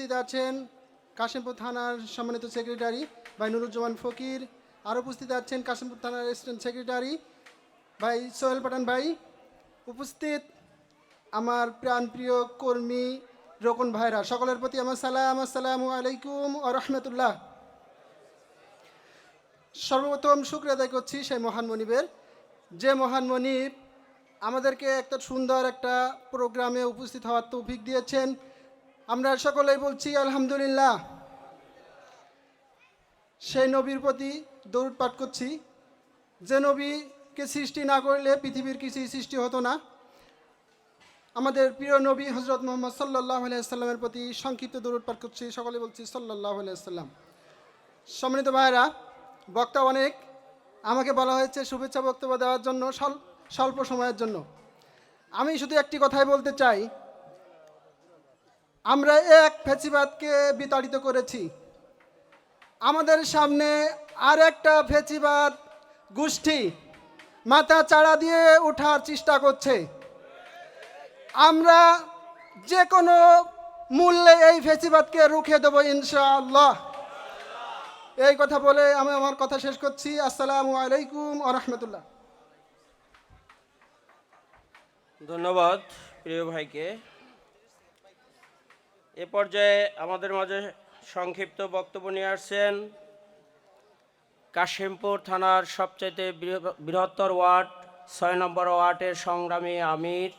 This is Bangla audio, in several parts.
উপস্থিত আছেন কাশিমপুর থানার সম্মানিত সেক্রেটারি ভাই নুরুজ্জামান ফকির, আর উপস্থিত আছেন কাশিমপুর থানার অ্যাসিস্ট্যান্ট সেক্রেটারি ভাই সোহেল পাঠান ভাই, উপস্থিত আমার প্রাণপ্রিয় কর্মী রোকন ভাইরা, সকলের প্রতি আমার সালাম, আসসালামু আলাইকুম ও রহমতুল্লাহ। সর্বপ্রথম শুকরিয়া আদায় করছি সেই মহান মনিবের, যে মহান মনিব আমাদেরকে একটা সুন্দর একটা প্রোগ্রামে উপস্থিত হওয়ার তৌফিক দিয়েছেন। আমরা সকলেই বলছি আলহামদুলিল্লাহ। সেই নবীর প্রতি দরুদ পাঠ করছি, যে নবীকে সৃষ্টি না করলে পৃথিবীর কিছুই সৃষ্টি হতো না। আমাদের প্রিয় নবী হজরত মোহাম্মদ সাল্লাল্লাহু আলাইহি সাল্লামের প্রতি সংক্ষিপ্ত দরুদ পাঠ করছি, সকলে বলছি সাল্লাল্লাহু আলাইহি সাল্লাম। সম্মানিত ভাইরা, বক্তা অনেক, আমাকে বলা হয়েছে শুভেচ্ছা বক্তব্য দেওয়ার জন্য স্বল্প সময়ের জন্য। আমি শুধু একটি কথাই বলতে চাই, আমরা এক ফ্যাসিবাদকে বিতাড়িত করেছি, আমাদের সামনে আর একটা ফ্যাসিবাদ গোষ্ঠী মাথা চাড়া দিয়ে ওঠার চেষ্টা করছে। আমরা যে কোনো মূল্যে এই ফ্যাসিবাদকে রুখে দেবো ইনশাআল্লাহ। এই কথা বলে আমি আমার কথা শেষ করছি। আসসালামু আলাইকুম ওয়া রাহমাতুল্লাহ। ধন্যবাদ প্রিয় ভাইকে। এ পর্যায়ে আমাদের মাঝে সংক্ষিপ্ত বক্তব্য নিয়ে আসছেন কাশিমপুর থানার সবচাইতে বৃহত্তর ওয়ার্ড ৬ নম্বর ওয়ার্ডের সংগ্রামী আমির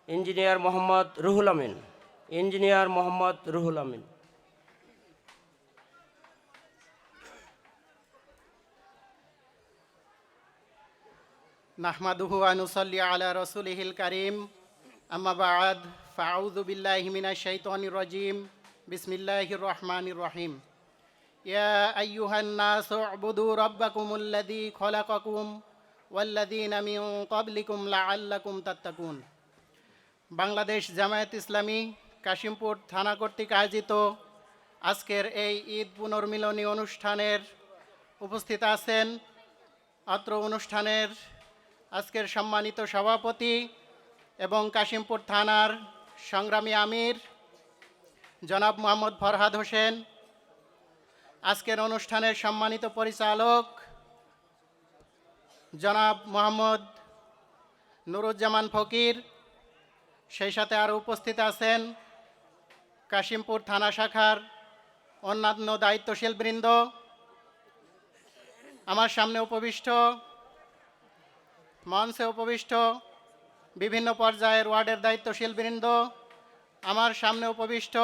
ইঞ্জিনিয়ার মোহাম্মদ রুহুল আমিন। ইঞ্জিনিয়ার মোহাম্মদ রুহুল আমিন। নাহমাদুহু ওয়া নুসাল্লি আলা রাসূলিহিল কারীম, আম্মা বা'দ, ফাআউযু বিল্লাহি মিনাশ শাইতানির রাজীম, বিসমিল্লাহির রহমানির রহিম। ইয়া আইয়ুহান নাসু উবুদু রাব্বাকুমুল্লাযী খলাকাকুম ওয়াল্লাযীনা মিন ক্বাবলিকুম লাআল্লাকুম তাত্তাকুন। বাংলাদেশ জামায়াত ইসলামী কাশিমপুর থানা কর্তৃক আয়োজিত আজকের এই ঈদ পুনর্মিলনী অনুষ্ঠানের উপস্থিত আছেন অত্র অনুষ্ঠানের আজকের সম্মানিত সভাপতি এবং কাশিমপুর থানার সংগ্রামী আমির জনাব মোহাম্মদ ফরহাদ হোসেন, আজকের অনুষ্ঠানের সম্মানিত পরিচালক জনাব মোহাম্মদ নুরুজ্জামান ফকির, সেই সাথে আরও উপস্থিত আছেন কাশিমপুর থানা শাখার অন্যান্য দায়িত্বশীল বৃন্দ, আমার সামনে উপবিষ্ট মঞ্চে উপবিষ্ট বিভিন্ন পর্যায়ের ওয়ার্ডের দায়িত্বশীল বৃন্দ, আমার সামনে উপবিষ্ট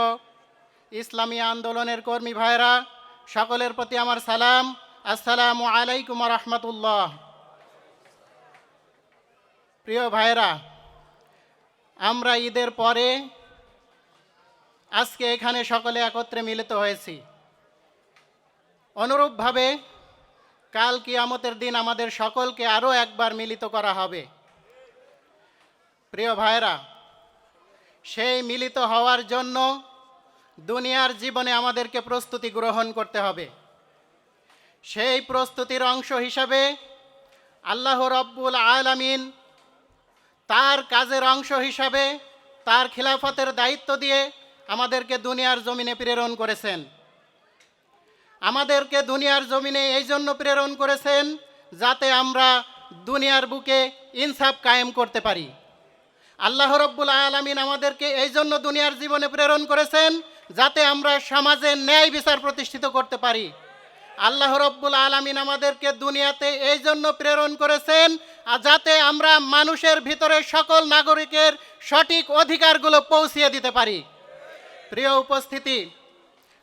ইসলামী আন্দোলনের কর্মী ভাইরা, সকলের প্রতি আমার সালাম, আসসালামু আলাইকুম ওয়া রাহমাতুল্লাহ। প্রিয় ভাইরা, আমরা ঈদের পরে আজকে এখানে সকলে একত্রে মিলিত হয়েছি। অনুরূপভাবে কাল কিয়ামতের দিন আমাদের সকলকে আরও একবার মিলিত করা হবে। প্রিয় ভাইরা, সেই মিলিত হওয়ার জন্য দুনিয়ার জীবনে আমাদেরকে প্রস্তুতি গ্রহণ করতে হবে। সেই প্রস্তুতির অংশ হিসাবে আল্লাহ রব্বুল আলামিন তার কাজের অংশ হিসাবে তার খিলাফতের দায়িত্ব দিয়ে আমাদেরকে দুনিয়ার জমিনে প্রেরণ করেছেন। আমাদেরকে দুনিয়ার জমিনে এই জন্য প্রেরণ করেছেন যাতে আমরা দুনিয়ার বুকে ইনসাফ কায়েম করতে পারি। আল্লাহ রব্বুল আলামিন আমাদেরকে এই জন্য দুনিয়ার জীবনে প্রেরণ করেছেন যাতে আমরা সমাজে ন্যায় বিচার প্রতিষ্ঠিত করতে পারি। আল্লাহ রব্বুল আলামিন আমাদেরকে দুনিয়াতে এই জন্য প্রেরণ করেছেন যাতে আমরা মানুষের ভিতরে সকল নাগরিকের সঠিক অধিকারগুলো পৌঁছিয়ে দিতে পারি। প্রিয় উপস্থিতি,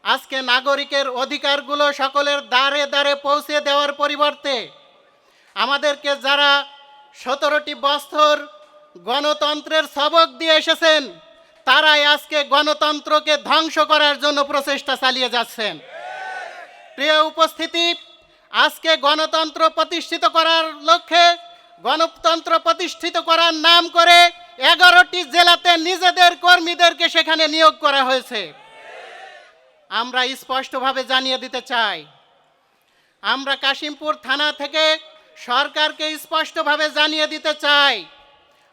আজকে নাগরিকের অধিকারগুলো সকলের দ্বারে দ্বারে পৌঁছে দেওয়ার পরিবর্তে আমাদেরকে যারা 17টি বছর গণতন্ত্রের সবক দিয়ে এসেছেন তারাই আজকে গণতন্ত্রকে ধ্বংস করার জন্য প্রচেষ্টা চালিয়ে যাচ্ছেন। প্রিয় উপস্থিতি, আজকে গণতন্ত্র প্রতিষ্ঠিত করার লক্ষ্যে গণতন্ত্র প্রতিষ্ঠিত করার নাম করে 11টি জেলাতে নিজেদের কর্মীদেরকে সেখানে নিয়োগ করা হয়েছে। আমরা স্পষ্টভাবে জানিয়ে দিতে চাই, আমরা কাশিমপুর থানা থেকে সরকারকে স্পষ্টভাবে জানিয়ে দিতে চাই,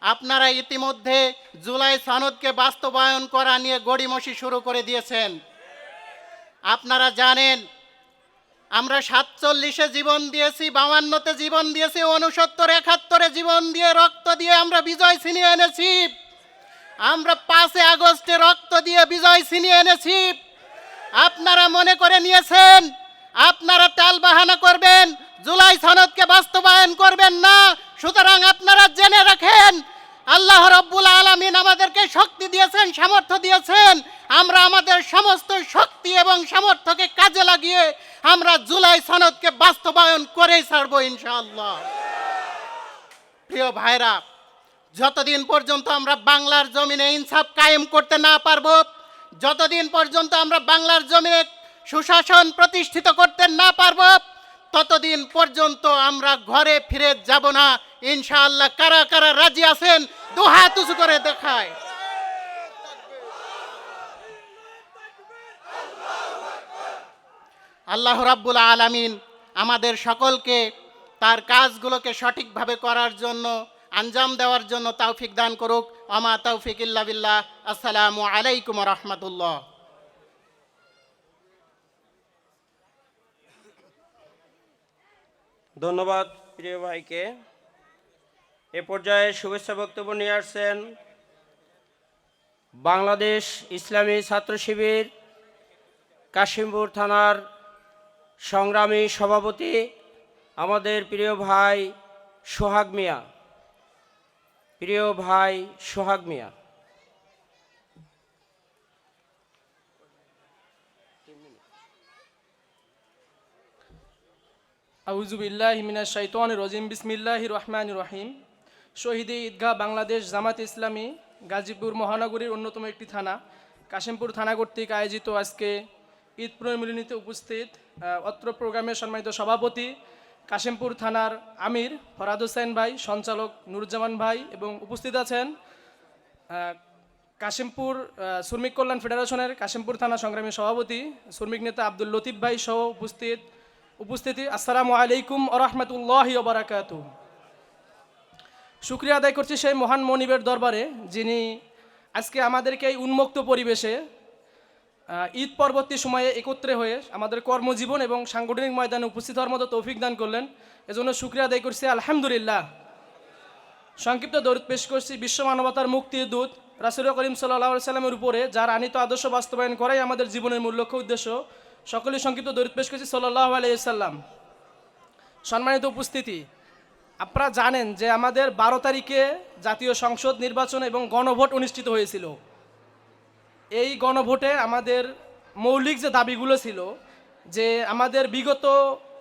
আপনারা ইতিমধ্যে জুলাই সনদকে বাস্তবায়ন করা নিয়ে গড়িমসি শুরু করে দিয়েছেন। আপনারা জানেন আমরা 47-এ জীবন দিয়েছি, 52-তে জীবন দিয়েছি, 69, 71-এ জীবন দিয়ে রক্ত দিয়ে আমরা বিজয় ছিনিয়ে এনেছি। আমরা 5 আগস্টে রক্ত দিয়ে বিজয় ছিনিয়ে এনেছি। আপনারা মনে করে নিয়েছেন আপনারা টালবাহানা করবেন, জুলাই সনদকে বাস্তবায়ন করবেন না। সুতরাং আপনারা জেনে রাখেন আল্লাহ রাব্বুল আলামিন আমাদেরকে শক্তি দিয়েছেন, সামর্থ্য দিয়েছেন। আমরা আমাদের সমস্ত শক্তি এবং সামর্থ্যকে কাজে লাগিয়ে আমরা জুলাই সনদকে বাস্তবায়ন করেই ছাড়ব ইনশাআল্লাহ। প্রিয় ভাইরা, যতদিন পর্যন্ত আমরা বাংলার জমিনে ইনসাফ কায়েম করতে না পারবো, যতদিন পর্যন্ত আমরা বাংলার জমিনে সুশাসন প্রতিষ্ঠিত করতে না পারবো, ততদিন পর্যন্ত আমরা ঘরে ফিরে যাব না ইনশাআল্লাহ। কারা কারা রাজি আছেন দু হাত উঁচু করে দেখায়। আল্লাহ রাব্বুল আলামিন আমাদের সকলকে তার কাজগুলোকে সঠিকভাবে করার জন্য, আঞ্জাম দেওয়ার জন্য তৌফিক দান করুক। আমা তৌফিক ইল্লা বিল্লাহ। আসসালামু আলাইকুম ওয়া রাহমাতুল্লাহ। ধন্যবাদ প্রিয় ভাইকে। এ পর্যায়ে শুভেচ্ছা বক্তব্য নিয়ে আসছেন বাংলাদেশ ইসলামী ছাত্র শিবির কাশিমপুর থানার সংগ্রামী সভাপতি আমাদের প্রিয় ভাই সোহাগ মিয়া। প্রিয় ভাই সোহাগ মিয়া। আউযু বিল্লাহি মিনাশ শাইতানির রাজিম। বিসমিল্লাহির রহমানির রহিম। শহীদে ঈদগাহ বাংলাদেশ জামাত ইসলামী গাজীপুর মহানগরীর অন্যতম একটি থানা কাশিমপুর থানা কর্তৃক আয়োজিত আজকে ঈদ পুনর্মিলনীতে উপস্থিত অত্র প্রোগ্রামের সম্মানিত সভাপতি কাশিমপুর থানার আমির ফরাদ হোসেন ভাই, সঞ্চালক নুরুজ্জামান ভাই এবং উপস্থিত আছেন কাশিমপুর শ্রমিক কল্যাণ ফেডারেশনের কাশিমপুর থানা সংগ্রামী সভাপতি শ্রমিক নেতা আব্দুল লতিফ ভাই সহ উপস্থিতি। আসসালামু আলাইকুম ওয়া রাহমাতুল্লাহি ওয়া বারাকাতুহু। শুকরিয়া আদায় করছি সেই মহান মনিবের দরবারে যিনি আজকে আমাদেরকে এই উন্মুক্ত পরিবেশে ঈদ পরবর্তী সময়ে একত্রে হয়ে আমাদের কর্মজীবন এবং সাংগঠনিক ময়দানে উপস্থিত হওয়ার মতো তৌফিক দান করলেন। এজন্য শুকরিয়া আদায় করছি আলহামদুলিল্লাহ। সংক্ষিপ্ত দরুদ পেশ করছি বিশ্ব মানবতার মুক্তির দূত রাসূল করিম সাল্লাল্লাহু আলাইহি সাল্লামের উপরে, যার আনিত আদর্শ বাস্তবায়ন করাই আমাদের জীবনের মূল লক্ষ্য উদ্দেশ্য। সকলেই সংক্ষিপ্ত দরুদ পেশ করছি সাল্লাল্লাহু আলাইহি সাল্লাম। সম্মানিত উপস্থিতি, আপনারা জানেন যে আমাদের 12 তারিখে জাতীয় সংসদ নির্বাচন এবং গণভোট অনুষ্ঠিত হয়েছিল। এই গণভোটে আমাদের মৌলিক যে দাবিগুলো ছিল যে আমাদের বিগত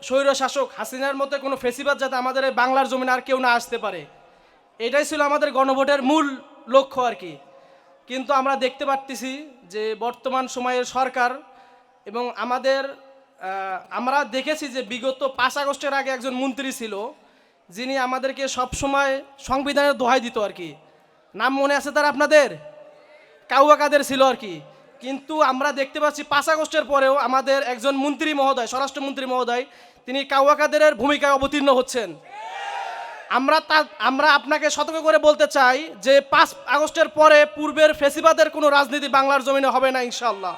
স্বৈরশাসক হাসিনার মতো কোনো ফেসিবাদ যাতে আমাদের এই বাংলার জমিনে আর কেউ না আসতে পারে, এটাই ছিল আমাদের গণভোটের মূল লক্ষ্য আর কি। কিন্তু আমরা দেখতে পাচ্ছি যে বর্তমান সময়ের সরকার এবং আমরা দেখেছি যে বিগত 5 আগস্টের আগে একজন মন্ত্রী ছিল যিনি আমাদেরকে সবসময় সংবিধানের দোহাই দিত আর কি। নাম মনে আছে তার আপনাদের? কাউয়া কাদের ছিল আর কি। কিন্তু আমরা দেখতে পাচ্ছি 5 আগস্টের পরেও আমাদের একজন মন্ত্রী মহোদয়, স্বরাষ্ট্রমন্ত্রী মহোদয়, তিনি কাউয়া কাদেরের ভূমিকায় অবতীর্ণ হচ্ছেন। আমরা আপনাকে সতর্ক করে বলতে চাই যে 5 আগস্টের পরে পূর্বের ফেসিবাদের কোনো রাজনীতি বাংলার জমিনে হবে না ইনশাআল্লাহ।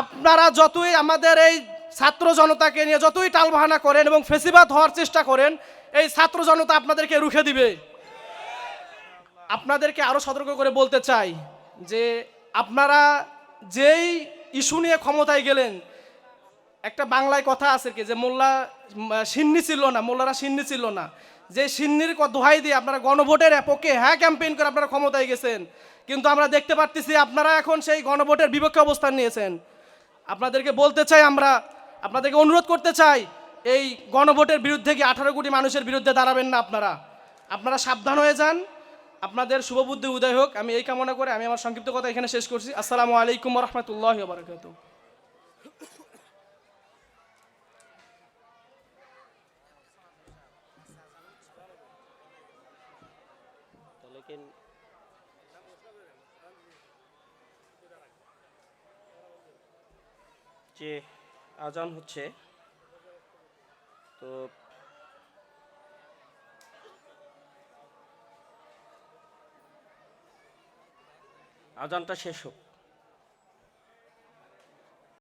আপনারা যতই আমাদের এই ছাত্র জনতাকে নিয়ে যতই টালবাহানা করেন এবং ফেসিবাদ হওয়ার চেষ্টা করেন, এই ছাত্র জনতা আপনাদেরকে রুখে দিবে। আপনাদেরকে আরও সতর্ক করে বলতে চাই যে আপনারা যেই ইস্যু নিয়ে ক্ষমতায় গেলেন, একটা বাংলায় কথা আছে কি যে মোল্লারা সিন্নি ছিল না, যে সিন্নির দোহাই দিয়ে আপনারা গণভোটের পক্ষে হ্যাঁ ক্যাম্পেইন করে আপনারা ক্ষমতায় গেছেন। কিন্তু আমরা দেখতে পাচ্ছি আপনারা এখন সেই গণভোটের বিপক্ষে অবস্থান নিয়েছেন। আপনাদেরকে বলতে চাই, আমরা আপনাদেরকে অনুরোধ করতে চাই, এই গণভোটের বিরুদ্ধে কি 18 কোটি মানুষের বিরুদ্ধে দাঁড়াবেন না। আপনারা সাবধান হয়ে যান। আপনাদের শুভবুদ্ধি উদয় হোক, আমি এই কামনা করে আমি আমার সংক্ষিপ্ত কথা এখানে শেষ করছি। আসসালামু আলাইকুম ওয়া রাহমাতুল্লাহি ওয়া বারাকাতুহু। যে আজান হচ্ছে, তো আজানটা শেষ হোক।